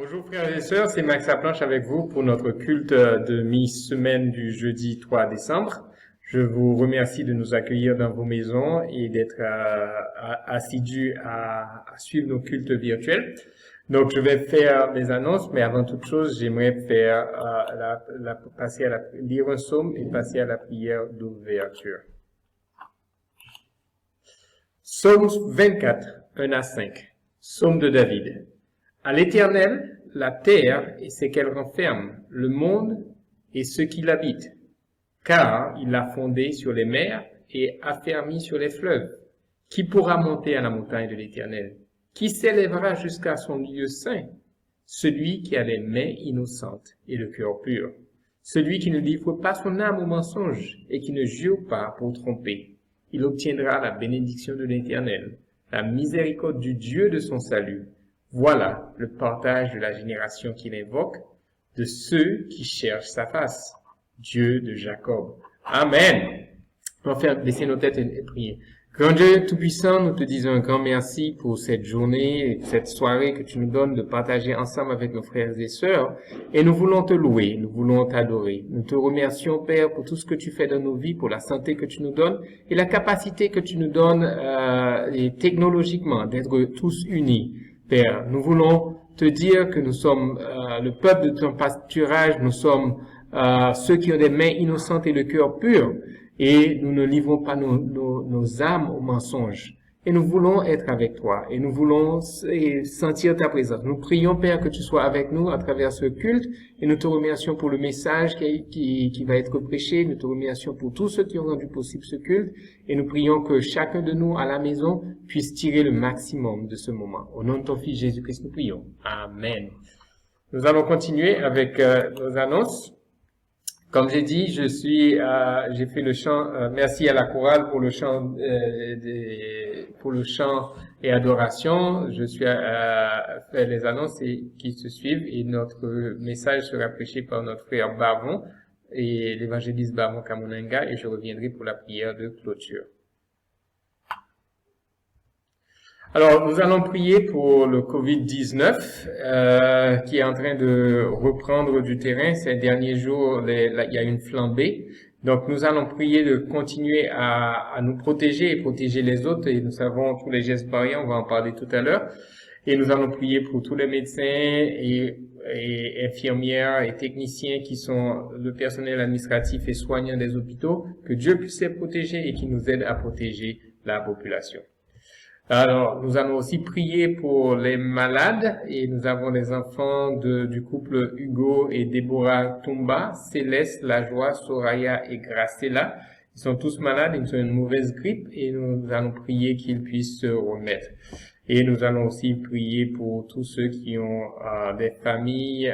Bonjour frères et sœurs, c'est Max Laplanche avec vous pour notre culte de mi-semaine du jeudi 3 décembre. Je vous remercie de nous accueillir dans vos maisons et d'être assidus à suivre nos cultes virtuels. Donc je vais faire mes annonces, mais avant toute chose, j'aimerais faire lire un psaume et passer à la prière d'ouverture. Psaume 24, 1 à 5. Psaume de David. À l'Éternel, la terre et ce qu'elle renferme, le monde et ceux qui l'habitent. Car il l'a fondé sur les mers et affermi sur les fleuves. Qui pourra monter à la montagne de l'Éternel? Qui s'élèvera jusqu'à son lieu saint? Celui qui a les mains innocentes et le cœur pur. Celui qui ne livre pas son âme au mensonge et qui ne jure pas pour tromper. Il obtiendra la bénédiction de l'Éternel, la miséricorde du Dieu de son salut. Voilà le partage de la génération qu'il invoque, de ceux qui cherchent sa face, Dieu de Jacob. Amen. On va baisser nos têtes et prier. Grand Dieu Tout-Puissant, nous te disons un grand merci pour cette journée et cette soirée que tu nous donnes de partager ensemble avec nos frères et sœurs. Et nous voulons te louer, nous voulons t'adorer. Nous te remercions, Père, pour tout ce que tu fais dans nos vies, pour la santé que tu nous donnes et la capacité que tu nous donnes et technologiquement d'être tous unis. Père, nous voulons te dire que nous sommes le peuple de ton pâturage, nous sommes ceux qui ont des mains innocentes et le cœur pur, et nous ne livrons pas nos âmes au mensonge. et nous voulons être avec toi et nous voulons sentir ta présence. Nous prions, Père, que tu sois avec nous à travers ce culte et nous te remercions pour le message qui va être prêché. Nous te remercions pour tous ceux qui ont rendu possible ce culte et nous prions que chacun de nous à la maison puisse tirer le maximum de ce moment. Au nom de ton Fils Jésus-Christ, nous prions. Amen. Nous allons continuer avec nos annonces. Comme j'ai dit, j'ai fait le chant. Merci à la chorale pour le chant, pour le chant et adoration. Je suis fait les annonces qui se suivent et notre message sera prêché par notre frère Bavon et l'évangéliste Bavon Kamunenga et je reviendrai pour la prière de clôture. Alors, nous allons prier pour le Covid-19 qui est en train de reprendre du terrain. Ces derniers jours, il y a une flambée. Donc, nous allons prier de continuer à nous protéger et protéger les autres. Et nous savons tous les gestes barrières, on va en parler tout à l'heure. Et nous allons prier pour tous les médecins et infirmières et techniciens qui sont le personnel administratif et soignant des hôpitaux. Que Dieu puisse les protéger et qu'il nous aide à protéger la population. Alors, nous allons aussi prier pour les malades et nous avons les enfants du couple Hugo et Déborah Tumba, Céleste, Lajoie, Soraya et Gracella. Ils sont tous malades, ils ont une mauvaise grippe et nous allons prier qu'ils puissent se remettre. Et nous allons aussi prier pour tous ceux qui ont des familles,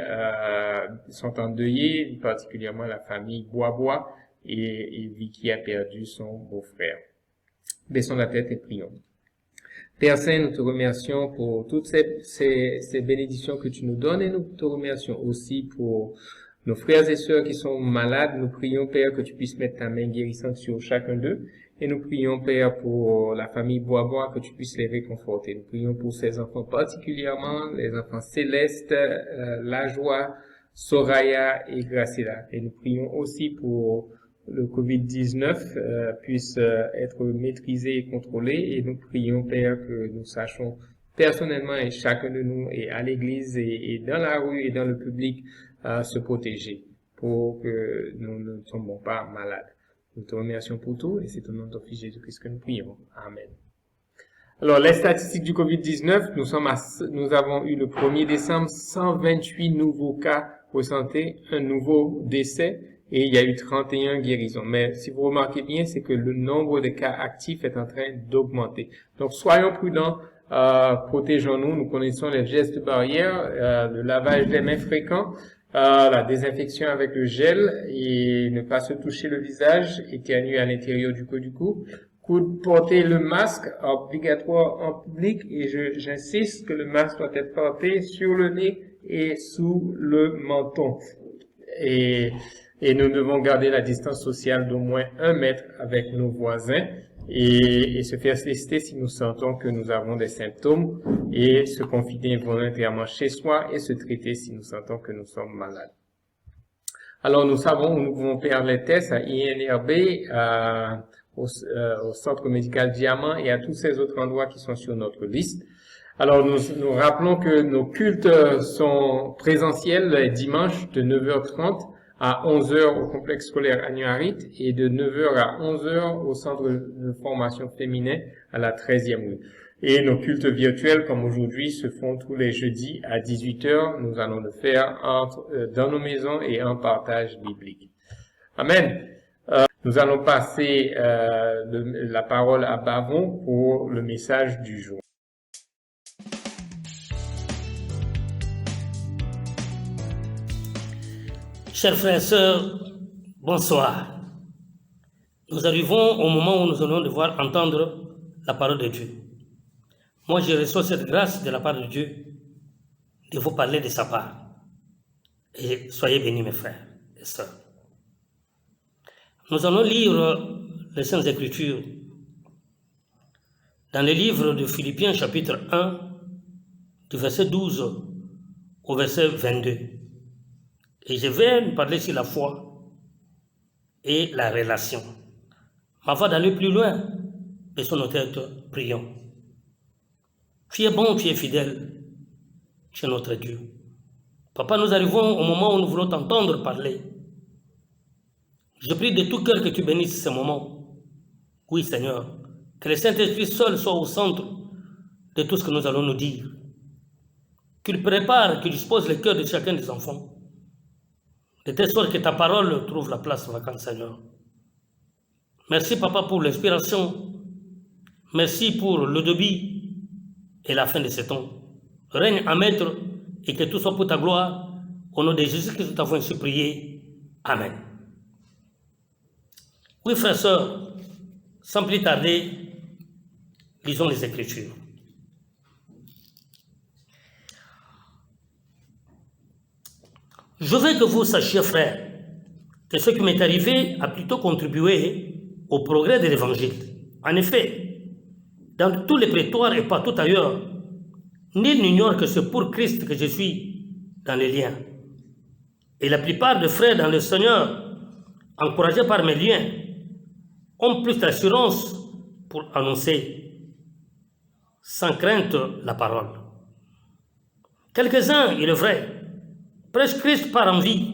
sont endeuillés, particulièrement la famille Bois et Vicky a perdu son beau-frère. Baissons la tête et prions. Père Saint, nous te remercions pour toutes ces bénédictions que tu nous donnes et nous te remercions aussi pour nos frères et sœurs qui sont malades. Nous prions, Père, que tu puisses mettre ta main guérissante sur chacun d'eux. Et nous prions, Père, pour la famille Bois, que tu puisses les réconforter. Nous prions pour ces enfants particulièrement, les enfants Céleste, Lajoie, Soraya et Gracilla. Et nous prions aussi pour le Covid-19 puisse être maîtrisé et contrôlé et nous prions, Père, que nous sachions personnellement et chacun de nous et à l'église et dans la rue et dans le public se protéger pour que nous ne tombons pas malades. Nous te remercions pour tout et c'est au nom de ton Fils Jésus-Christ que nous prions. Amen. Alors, les statistiques du Covid-19, nous avons eu le 1er décembre 128 nouveaux cas recensés, un nouveau décès, et il y a eu 31 guérisons. Mais si vous remarquez bien, c'est que le nombre de cas actifs est en train d'augmenter. Donc, soyons prudents, protégeons-nous. Nous connaissons les gestes barrières, le lavage des mains fréquent, la désinfection avec le gel et ne pas se toucher le visage, éternuer à l'intérieur du cou. Porter le masque obligatoire en public et j'insiste que le masque doit être porté sur le nez et sous le menton. Et nous devons garder la distance sociale d'au moins 1 mètre avec nos voisins et se faire tester si nous sentons que nous avons des symptômes et se confiner volontairement chez soi et se traiter si nous sentons que nous sommes malades. Alors nous savons où nous pouvons faire les tests à INRB, au centre médical Diamant et à tous ces autres endroits qui sont sur notre liste. Alors nous rappelons que nos cultes sont présentiels les dimanches de 9h30 à 11h au complexe scolaire Agnuarit et de 9h à 11h au centre de formation féminin à la 13e rue. Et nos cultes virtuels, comme aujourd'hui, se font tous les jeudis à 18h. Nous allons le faire dans nos maisons et en partage biblique. Amen. Nous allons passer la parole à Bavon pour le message du jour. Chers frères et sœurs, bonsoir. Nous arrivons au moment où nous allons devoir entendre la parole de Dieu. Moi, je reçois cette grâce de la part de Dieu de vous parler de sa part. Et soyez bénis, mes frères et sœurs. Nous allons lire les Saintes Écritures dans le livre de Philippiens, chapitre 1, du verset 12 au verset 22. Et je vais nous parler sur la foi et la relation. Mais avant d'aller plus loin, baissons nos têtes, prions. Tu es bon, tu es fidèle, tu es notre Dieu. Papa, nous arrivons au moment où nous voulons t'entendre parler. Je prie de tout cœur que tu bénisses ce moment. Oui, Seigneur, Que le Saint-Esprit seul soit au centre de tout ce que nous allons nous dire. Qu'il prépare, qu'il dispose le cœur de chacun des enfants. De telle sorte que ta parole trouve la place vacante, Seigneur. Merci, Papa, pour l'inspiration. Merci pour le début et la fin de ce temps. Règne en maître et que tout soit pour ta gloire. Au nom de Jésus que nous t'avons ainsi prié. Amen. Oui, frères et sœurs, sans plus tarder, lisons les Écritures. Je veux que vous sachiez, frères, que ce qui m'est arrivé a plutôt contribué au progrès de l'Évangile. En effet, dans tous les prétoires et partout ailleurs, nul n'ignore que c'est pour Christ que je suis dans les liens. Et la plupart des frères dans le Seigneur, encouragés par mes liens, ont plus d'assurance pour annoncer sans crainte la parole. Quelques-uns, il est vrai, prêchent Christ par envie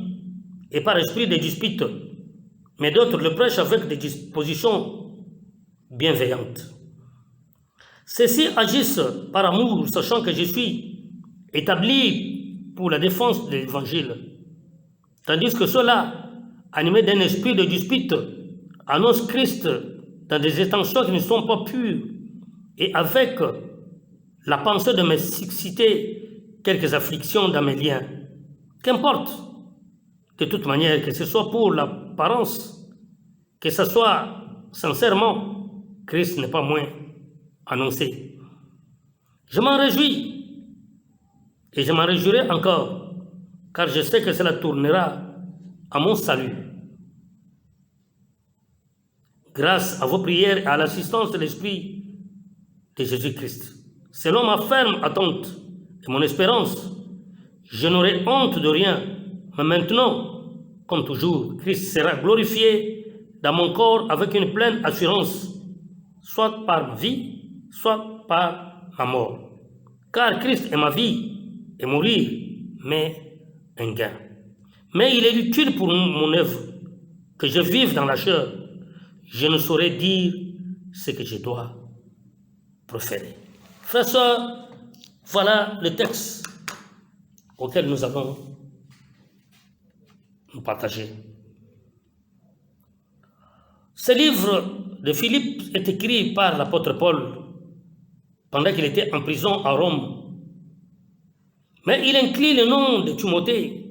et par esprit de dispute, mais d'autres le prêchent avec des dispositions bienveillantes. Ceux-ci agissent par amour, sachant que je suis établi pour la défense de l'Évangile, tandis que ceux-là, animés d'un esprit de dispute, annoncent Christ dans des intentions qui ne sont pas pures et avec la pensée de me susciter quelques afflictions dans mes liens. Qu'importe, de toute manière, que ce soit pour l'apparence, que ce soit sincèrement, Christ n'est pas moins annoncé. Je m'en réjouis et je m'en réjouirai encore, car je sais que cela tournera à mon salut. Grâce à vos prières et à l'assistance de l'Esprit de Jésus-Christ. Selon ma ferme attente et mon espérance, je n'aurai honte de rien, mais maintenant, comme toujours, Christ sera glorifié dans mon corps avec une pleine assurance, soit par ma vie, soit par ma mort. Car Christ est ma vie, et mourir, mais un gain. Mais il est utile pour mon œuvre que je vive dans la chair. Je ne saurais dire ce que je dois proférer. Frères et sœurs, voilà le texte auquel nous allons nous partager. Ce livre de Philippe est écrit par l'apôtre Paul pendant qu'il était en prison à Rome. Mais il inclut le nom de Timothée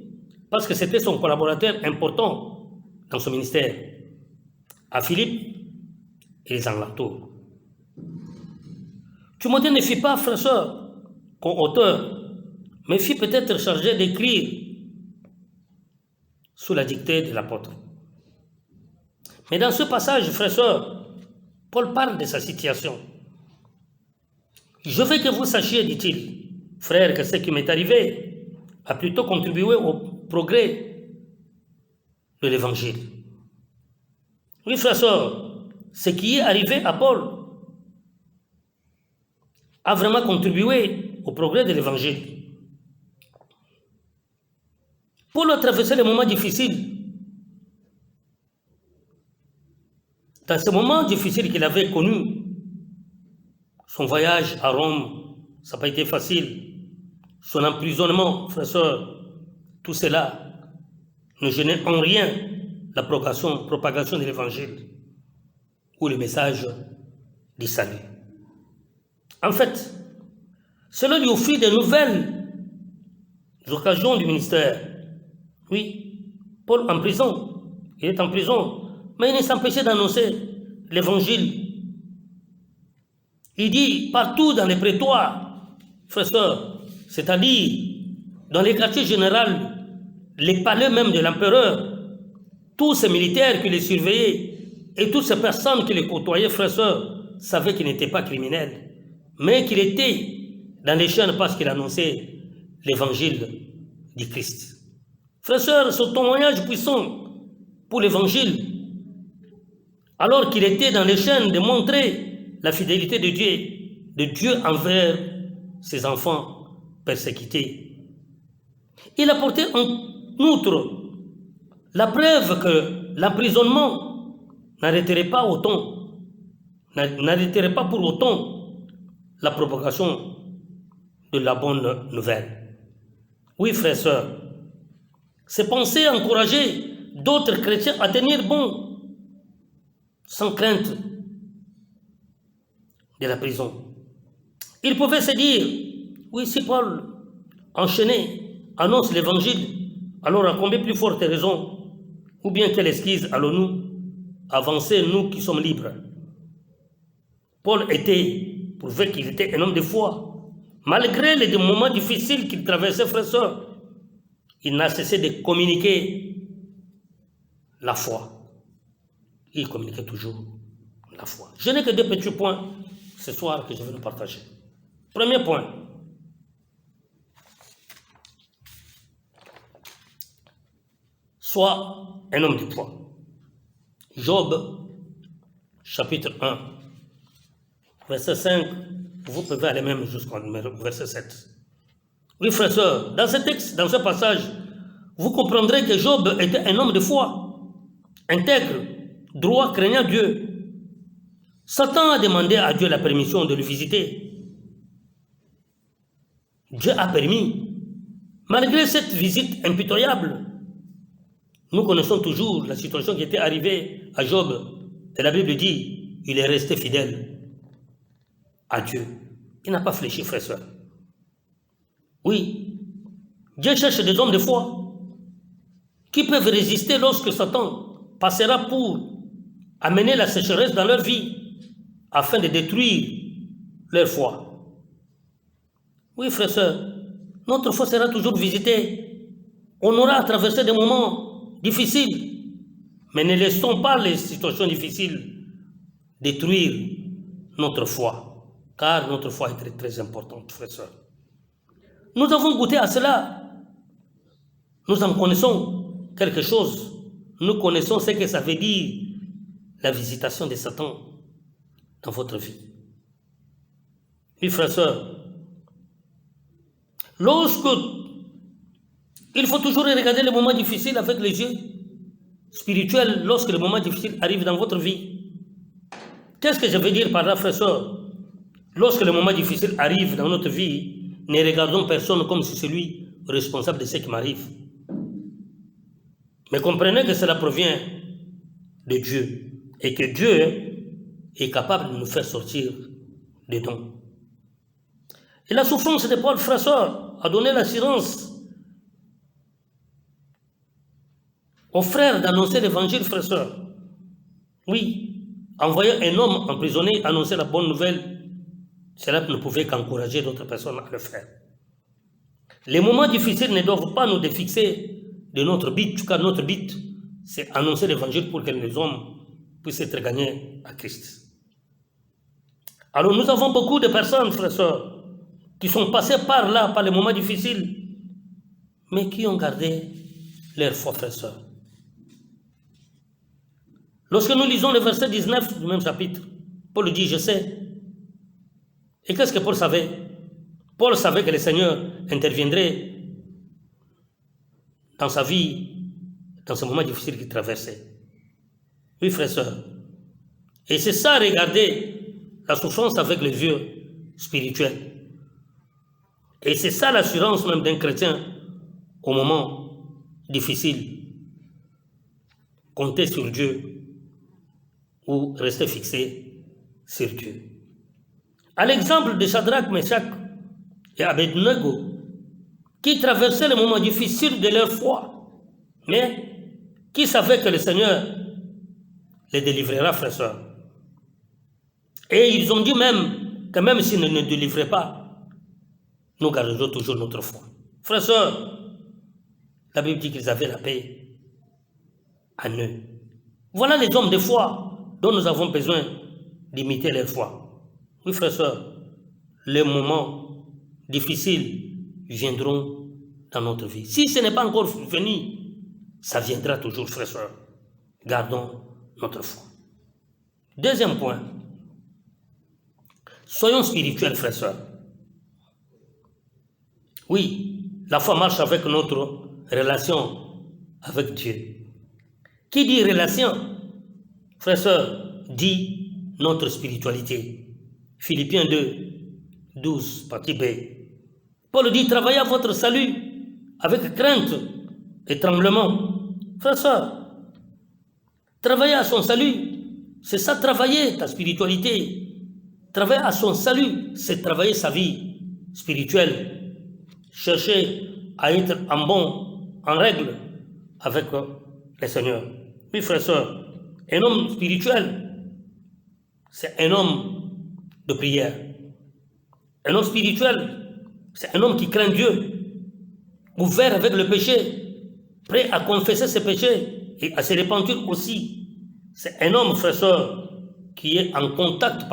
parce que c'était son collaborateur important dans son ministère à Philippe et les alentours. Timothée ne fut pas, frère et sœur, comme auteur, mais fut peut-être chargé d'écrire sous la dictée de l'apôtre. Mais dans ce passage, frère et sœur, Paul parle de sa situation. Je veux que vous sachiez, dit-il, frère, que ce qui m'est arrivé a plutôt contribué au progrès de l'Évangile. Oui, frère et sœur, ce qui est arrivé à Paul a vraiment contribué au progrès de l'Évangile. Paul a traversé les moments difficiles. Dans ce moment difficile qu'il avait connu, son voyage à Rome, ça n'a pas été facile. Son emprisonnement, frère et sœur, tout cela ne gênait en rien la propagation de l'Évangile ou le message du salut. En fait, cela lui offrit de nouvelles occasions du ministère. Oui, Paul en prison, il est en prison, mais il ne s'empêchait d'annoncer l'Évangile. Il dit partout dans les prétoires, frères et sœurs, c'est-à-dire dans les quartiers généraux, les palais même de l'empereur, tous ces militaires qui les surveillaient et toutes ces personnes qui les côtoyaient, frères et sœurs, savaient qu'il n'était pas criminel, mais qu'il était dans les chaînes parce qu'il annonçait l'évangile du Christ. Frères et sœurs, ce témoignage puissant pour l'évangile, alors qu'il était dans les chaînes, de montrer la fidélité de Dieu envers ses enfants persécutés. Il apportait en outre la preuve que l'emprisonnement n'arrêterait pas autant, n'arrêterait pas pour autant la propagation de la bonne nouvelle. Oui, frères et sœurs, c'est penser encourager d'autres chrétiens à tenir bon, sans crainte de la prison. Ils pouvaient se dire, oui, si Paul, enchaîné, annonce l'évangile, alors à combien plus forte raison, ou bien quelle esquisse allons-nous avancer, nous qui sommes libres? Paul prouvait qu'il était un homme de foi. Malgré les moments difficiles qu'il traversait, frères et sœurs, il n'a cessé de communiquer la foi. Il communiquait toujours la foi. Je n'ai que 2 petits points ce soir que je vais nous partager. Premier point. Sois un homme de foi. Job, chapitre 1, verset 5, vous pouvez aller même jusqu'au verset 7. Oui, frères et sœurs, dans ce texte, dans ce passage, vous comprendrez que Job était un homme de foi, intègre, droit, craignant Dieu. Satan a demandé à Dieu la permission de le visiter. Dieu a permis. Malgré cette visite impitoyable, nous connaissons toujours la situation qui était arrivée à Job. Et la Bible dit, il est resté fidèle à Dieu. Il n'a pas fléchi, frère et sœur. Oui, Dieu cherche des hommes de foi qui peuvent résister lorsque Satan passera pour amener la sécheresse dans leur vie afin de détruire leur foi. Oui, frère et sœur, notre foi sera toujours visitée. On aura à traverser des moments difficiles, mais ne laissons pas les situations difficiles détruire notre foi, car notre foi est très, très importante, frères et sœurs. Nous avons goûté à cela. Nous en connaissons quelque chose. Nous connaissons ce que ça veut dire, la visitation de Satan dans votre vie. Oui, frères et sœurs, il faut toujours regarder les moments difficiles avec les yeux spirituels lorsque les moments difficiles arrivent dans votre vie. Qu'est-ce que je veux dire par là, frères et sœurs? Lorsque les moments difficiles arrivent dans notre vie, ne regardons personne comme si c'est lui responsable de ce qui m'arrive. Mais comprenez que cela provient de Dieu et que Dieu est capable de nous faire sortir dedans. Et la souffrance de Paul, frère et sœur, a donné l'assurance aux frères d'annoncer l'évangile, frère et sœur. Oui, envoyer un homme emprisonné annoncer la bonne nouvelle, cela ne pouvait qu'encourager d'autres personnes à le faire. Les moments difficiles ne doivent pas nous défixer de notre but, car notre but, c'est annoncer l'évangile pour que les hommes puissent être gagnés à Christ. Alors nous avons beaucoup de personnes, frères et sœurs, qui sont passées par là, par les moments difficiles, mais qui ont gardé leur foi, frères et sœurs. Lorsque nous lisons le verset 19 du même chapitre, Paul dit, je sais. Et qu'est-ce que Paul savait? Paul savait que le Seigneur interviendrait dans sa vie, dans ce moment difficile qu'il traversait. Oui, frères et sœurs. Et c'est ça, regardez, la souffrance avec les yeux spirituels. Et c'est ça l'assurance même d'un chrétien au moment difficile. Compter sur Dieu ou rester fixé sur Dieu. À l'exemple de Shadrach, Meshach et Abednego, qui traversaient les moments difficiles de leur foi, mais qui savaient que le Seigneur les délivrera, frères et sœurs. Et ils ont dit même que même s'ils ne nous délivraient pas, nous garderons toujours notre foi. Frères et sœurs, la Bible dit qu'ils avaient la paix en eux. Voilà les hommes de foi dont nous avons besoin d'imiter leur foi. Oui, frères et sœurs, les moments difficiles viendront dans notre vie. Si ce n'est pas encore venu, ça viendra toujours, frères et sœurs. Gardons notre foi. Deuxième point, soyons spirituels, frères et sœurs. Oui, la foi marche avec notre relation avec Dieu. Qui dit relation, frères et sœurs, dit notre spiritualité. Philippiens 2, 12, partie B. Paul dit, travaillez à votre salut avec crainte et tremblement. Frère, sœur, travailler à son salut, c'est ça, travailler ta spiritualité. Travailler à son salut, c'est travailler sa vie spirituelle. Chercher à être en règle avec le Seigneur. Oui, frère, sœur, un homme spirituel, c'est un homme de prière. Un homme spirituel, c'est un homme qui craint Dieu, ouvert avec le péché, prêt à confesser ses péchés et à se repentir aussi. C'est un homme, frère, sœur, qui est en contact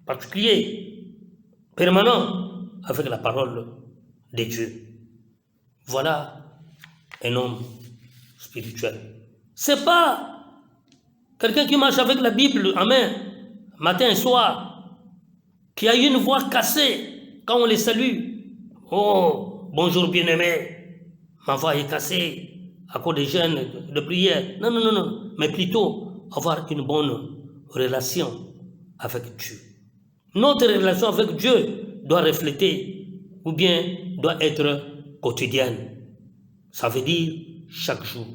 particulier, permanent avec la parole de Dieu. Voilà un homme spirituel. C'est pas quelqu'un qui marche avec la Bible en main, matin et soir, qui a eu une voix cassée quand on les salue. Oh, bonjour bien-aimé, ma voix est cassée à cause des jeûnes de prière. Non, non, non, non, mais plutôt avoir une bonne relation avec Dieu. Notre relation avec Dieu doit refléter ou bien doit être quotidienne. Ça veut dire chaque jour.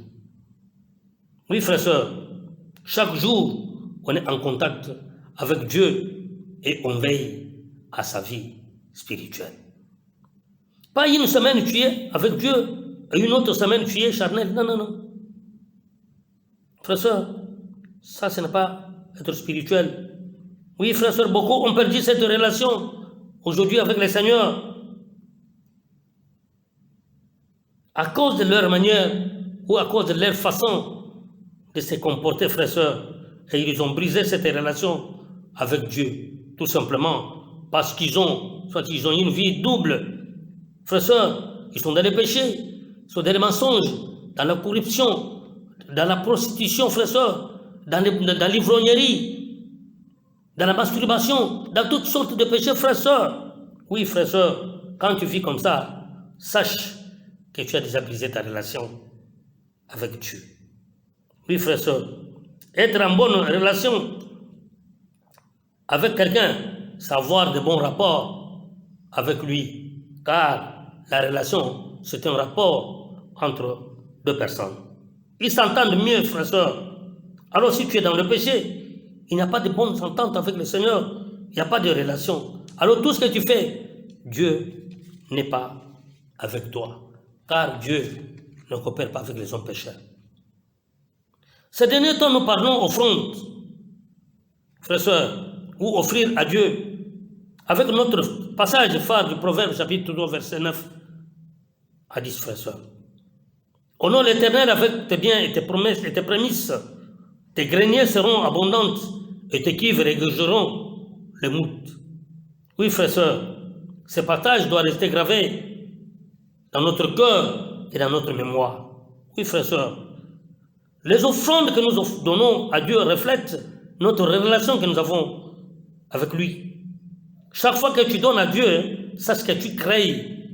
Oui, frère, sœur, chaque jour, on est en contact avec Dieu et on veille à sa vie spirituelle. Pas une semaine tu es avec Dieu et une autre semaine tu es charnel. Non, non, non. Frère, sœur, ça, ce n'est pas être spirituel. Oui, frère, sœur, beaucoup ont perdu cette relation aujourd'hui avec le Seigneur à cause de leur manière ou à cause de leur façon de se comporter, frère, sœur. Et ils ont brisé cette relation avec Dieu, tout simplement parce qu'ils ont une vie double. Frère, sœur, ils sont dans les péchés, ils sont dans les mensonges, dans la corruption, dans la prostitution, frère, sœur, dans l'ivrognerie, dans la masturbation, dans toutes sortes de péchés, frère, sœur. Oui, frère, sœur, quand tu vis comme ça, sache que tu as déjà brisé ta relation avec Dieu. Oui, frère, sœur, être en bonne relation avec quelqu'un, c'est avoir de bons rapports avec lui, car la relation, c'est un rapport entre deux personnes. Ils s'entendent mieux, frère, sœur. Alors si tu es dans le péché, il n'y a pas de bonne entente avec le Seigneur, il n'y a pas de relation. Alors tout ce que tu fais, Dieu n'est pas avec toi, car Dieu ne coopère pas avec les hommes pécheurs. Ces derniers temps, nous parlons offrande, frères, sœurs, ou offrir à Dieu, avec notre passage phare du Proverbe, chapitre 2, verset 9 à 10, frères, sœurs. Honore l'Éternel avec tes biens et tes promesses et tes prémices. Tes greniers seront abondantes et tes cuves régorgeront les moutes. Oui, frères, sœurs, ce partage doit rester gravé dans notre cœur et dans notre mémoire. Oui, frères, sœurs, les offrandes que nous donnons à Dieu reflètent notre relation que nous avons avec lui. Chaque fois que tu donnes à Dieu, sache que tu crées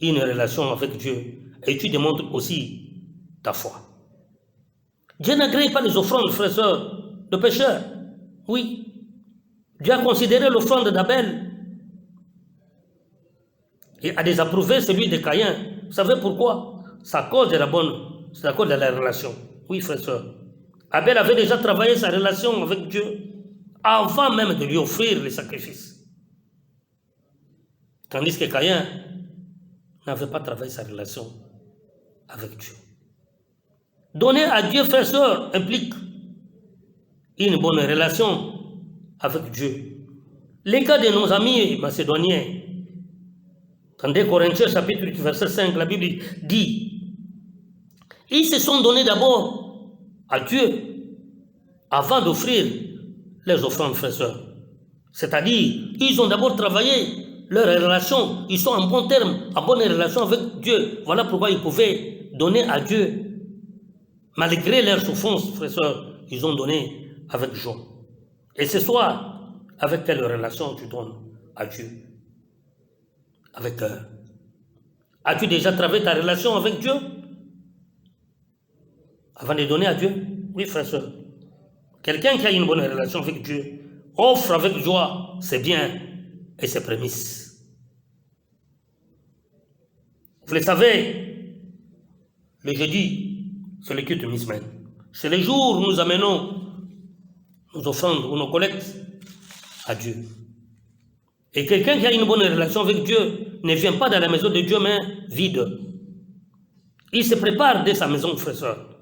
une relation avec Dieu et tu démontres aussi ta foi. Dieu n'agrée pas les offrandes, frères et sœurs, de pécheurs. Oui, Dieu a considéré l'offrande d'Abel et a désapprouvé celui de Caïn. Vous savez pourquoi? C'est à cause de la relation. Oui, frère et sœur. Abel avait déjà travaillé sa relation avec Dieu avant même de lui offrir les sacrifices. Tandis que Caïn n'avait pas travaillé sa relation avec Dieu. Donner à Dieu, frère et sœur, implique une bonne relation avec Dieu. Les cas de nos amis macédoniens, dans 2 Corinthiens chapitre 8, verset 5, la Bible dit, ils se sont donnés d'abord à Dieu avant d'offrir les offrandes, frères et sœurs. C'est-à-dire, ils ont d'abord travaillé leur relation, ils sont en bon terme, en bonne relation avec Dieu. Voilà pourquoi ils pouvaient donner à Dieu. Malgré leur souffrance, frères et sœurs, ils ont donné avec joie. Et ce soir, avec quelle relation tu donnes à Dieu? Avec cœur. As-tu déjà travaillé ta relation avec Dieu avant de donner à Dieu? Oui, frère et sœur. Quelqu'un qui a une bonne relation avec Dieu offre avec joie ses biens et ses prémices. Vous le savez, le jeudi, c'est le culte mi-semaine. C'est le jour où nous amenons nos offrandes ou nos collectes à Dieu. Et quelqu'un qui a une bonne relation avec Dieu ne vient pas dans la maison de Dieu main vide. Il se prépare dès sa maison, frère et soeur.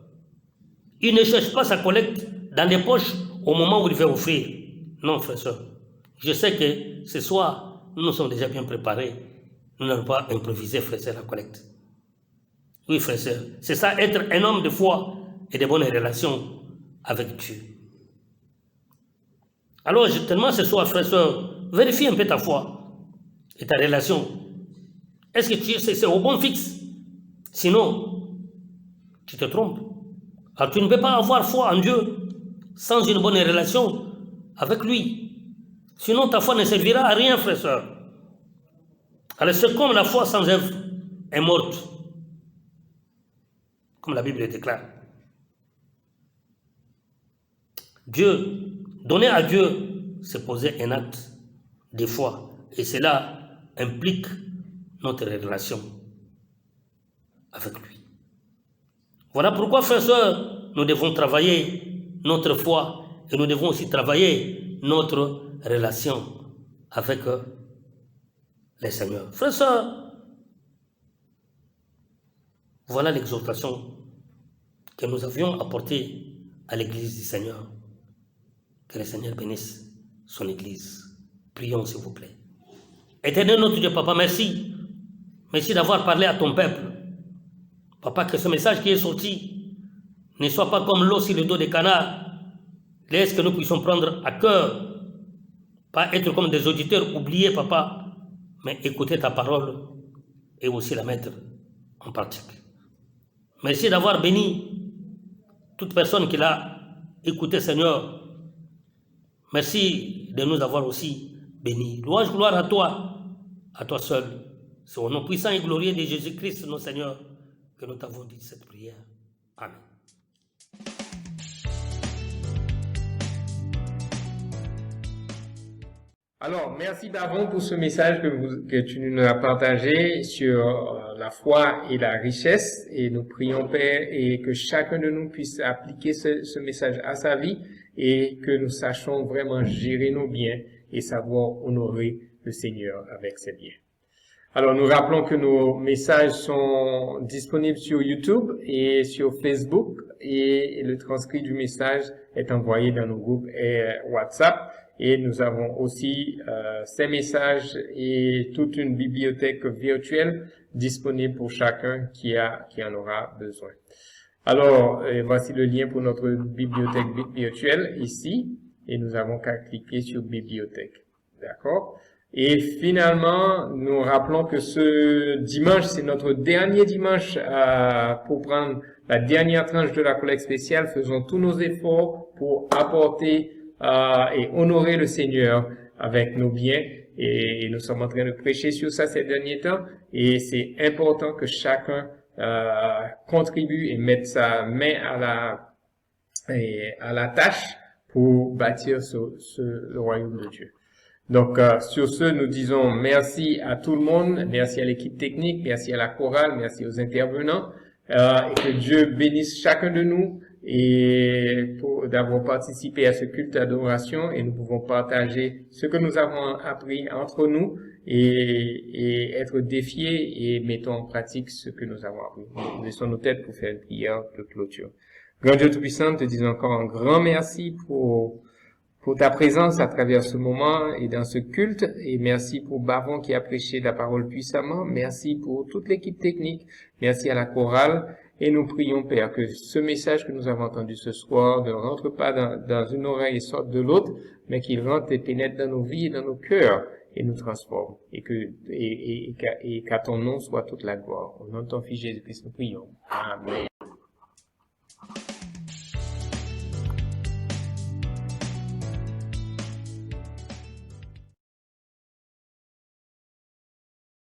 Il ne cherche pas sa collecte dans les poches au moment où il va offrir. Non, frère et soeur. Je sais que ce soir, nous nous sommes déjà bien préparés. Nous n'allons pas improviser, frère et soeur, la collecte. Oui, frère et soeur. C'est ça, être un homme de foi et de bonnes relations avec Dieu. Alors, tellement ce soir, frère et soeur, vérifie un peu ta foi et ta relation. Est-ce que c'est au bon fixe? Sinon, tu te trompes. Alors, tu ne peux pas avoir foi en Dieu sans une bonne relation avec lui. Sinon, ta foi ne servira à rien, frère et soeur. Alors, c'est comme la foi sans œuvre est morte. Comme la Bible le déclare. Donner à Dieu, c'est poser un acte de foi. Et cela implique notre relation avec lui. Voilà pourquoi, frères et sœurs, nous devons travailler notre foi et nous devons aussi travailler notre relation avec le Seigneur. Frères et sœurs, voilà l'exhortation que nous avions apportée à l'Église du Seigneur. Que le Seigneur bénisse son Église. Prions, s'il vous plaît. Éternel notre Dieu, Papa, merci. Merci d'avoir parlé à ton peuple. Papa, que ce message qui est sorti ne soit pas comme l'eau sur le dos des canards. Laisse que nous puissions prendre à cœur. Pas être comme des auditeurs oubliés, Papa, mais écouter ta parole et aussi la mettre en pratique. Merci d'avoir béni toute personne qui l'a écouté, Seigneur. Merci de nous avoir aussi bénis. Louange, gloire à toi seul. C'est au nom puissant et glorieux de Jésus-Christ, notre Seigneur, que nous t'avons dit cette prière. Amen. Alors, merci Bavon pour ce message que tu nous as partagé sur la foi et la richesse. Et nous prions, Père, et que chacun de nous puisse appliquer ce message à sa vie et que nous sachions vraiment gérer nos biens et savoir honorer le Seigneur avec ses biens. Alors, nous rappelons que nos messages sont disponibles sur YouTube et sur Facebook et le transcrit du message est envoyé dans nos groupes WhatsApp. Et nous avons aussi ces messages et toute une bibliothèque virtuelle disponible pour chacun qui en aura besoin. Alors, voici le lien pour notre bibliothèque virtuelle ici. Et nous avons qu'à cliquer sur bibliothèque. D'accord? Et finalement, nous rappelons que ce dimanche, c'est notre dernier dimanche pour prendre la dernière tranche de la collecte spéciale. Faisons tous nos efforts pour apporter et honorer le Seigneur avec nos biens. Et nous sommes en train de prêcher sur ça ces derniers temps. Et c'est important que chacun contribue et mette sa main à la tâche pour bâtir le royaume de Dieu. Donc, sur ce, nous disons merci à tout le monde, merci à l'équipe technique, merci à la chorale, merci aux intervenants, et que Dieu bénisse chacun de nous et d'avoir participé à ce culte d'adoration et nous pouvons partager ce que nous avons appris entre nous et être défiés et mettons en pratique ce que nous avons appris. Nous laissons nos têtes pour faire une prière de clôture. Grand Dieu Tout-Puissant, te disons encore un grand merci pour ta présence à travers ce moment et dans ce culte. Et merci pour Bavon qui a prêché la parole puissamment. Merci pour toute l'équipe technique. Merci à la chorale. Et nous prions, Père, que ce message que nous avons entendu ce soir ne rentre pas dans une oreille et sorte de l'autre, mais qu'il rentre et pénètre dans nos vies et dans nos cœurs et nous transforme. Et qu'à ton nom soit toute la gloire. Au nom de ton Fils Jésus-Christ, nous prions. Amen.